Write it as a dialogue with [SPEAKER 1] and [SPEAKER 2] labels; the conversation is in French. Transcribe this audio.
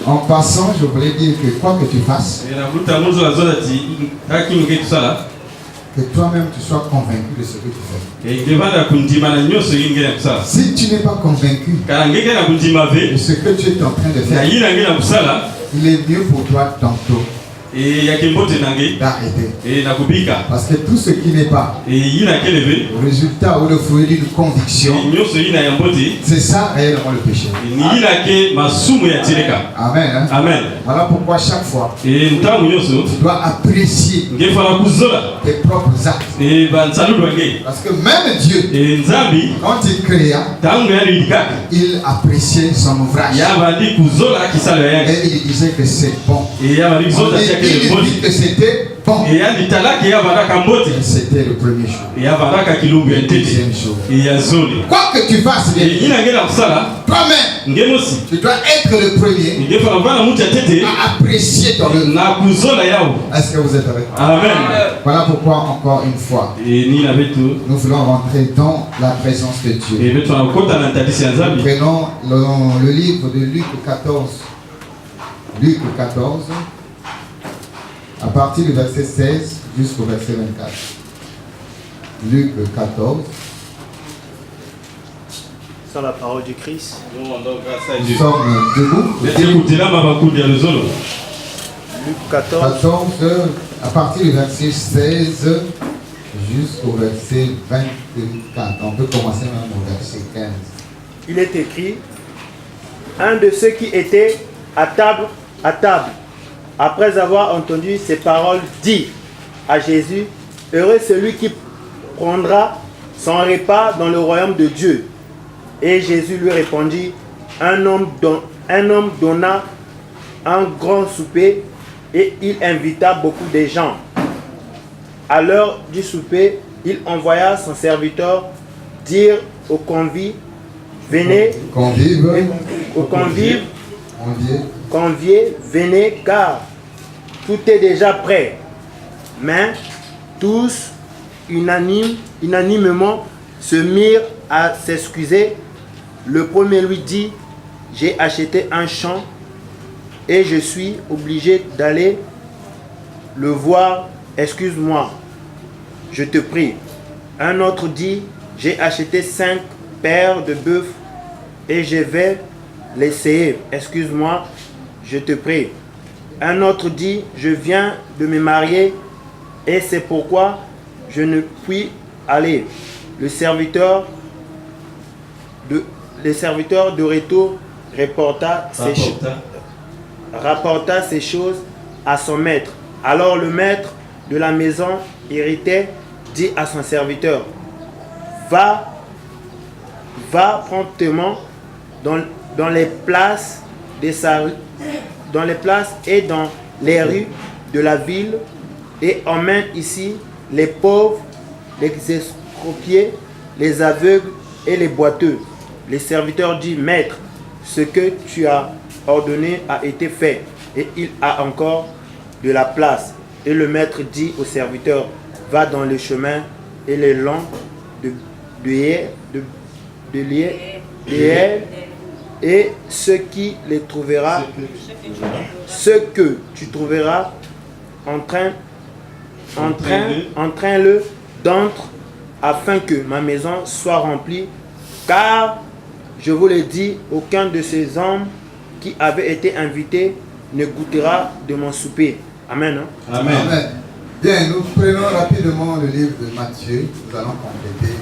[SPEAKER 1] En passant, je voulais dire que quoi que tu fasses, que toi-même tu sois convaincu de ce que tu fais. Si tu n'es pas convaincu de ce que tu es en train de faire, il est mieux pour toi tantôt d'arrêter. Parce que tout ce qui n'est pas le résultat ou le fruit d'une conviction, c'est ça réellement le péché. Amen. Hein?
[SPEAKER 2] Amen.
[SPEAKER 1] Voilà pourquoi chaque fois tu dois apprécier tes propres actes. Parce que même Dieu, quand il créa, il appréciait son ouvrage. Et il disait que c'est bon. Il dit que c'était bon. C'était le premier jour. Le deuxième jour. Quoi que tu fasses, toi-même, tu dois être le premier à apprécier ton œuvre. Est-ce que vous êtes avec moi?
[SPEAKER 2] Amen.
[SPEAKER 1] Voilà pourquoi, encore une fois, nous voulons rentrer dans la présence de Dieu. Nous prenons le livre de Luc 14. Luc 14, à partir du verset 16 jusqu'au verset 24. Luc 14.
[SPEAKER 3] Sans la parole du Christ.
[SPEAKER 1] Nous sommes debout.
[SPEAKER 3] Luc 14.
[SPEAKER 1] 14, à partir du verset 16 jusqu'au verset 24. On peut commencer même au verset 15.
[SPEAKER 3] Il est écrit, un de ceux qui étaient à table, après avoir entendu ces paroles, dit à Jésus, heureux celui qui prendra son repas dans le royaume de Dieu. Et Jésus lui répondit, un homme donna un grand souper et il invita beaucoup de gens. À l'heure du souper, il envoya son serviteur dire aux convives, venez, conviés, venez, car tout est déjà prêt. Mais tous, unanimement, se mirent à s'excuser. Le premier lui dit, j'ai acheté un champ et je suis obligé d'aller le voir. Excuse-moi, je te prie. Un autre dit, j'ai acheté 5 paires de bœufs et je vais l'essayer. Excuse-moi, je te prie. Un autre dit, je viens de me marier et c'est pourquoi je ne puis aller. Le serviteur de retour rapporta ces choses à son maître. Alors le maître de la maison, irrité, dit à son serviteur, va promptement dans les places et dans les rues de la ville et emmène ici les pauvres, les escroquiers, les aveugles et les boiteux. Le serviteur dit, maître, ce que tu as ordonné a été fait et il a encore de la place. Et le maître dit au serviteur, va dans le chemin et les longs de et ce que tu trouveras, entraîne-le d'entre afin que ma maison soit remplie, car je vous l'ai dit, aucun de ces hommes qui avaient été invités ne goûtera de mon souper. Amen. Hein?
[SPEAKER 1] Amen. Bien, nous prenons rapidement le livre de Matthieu. Nous allons compléter.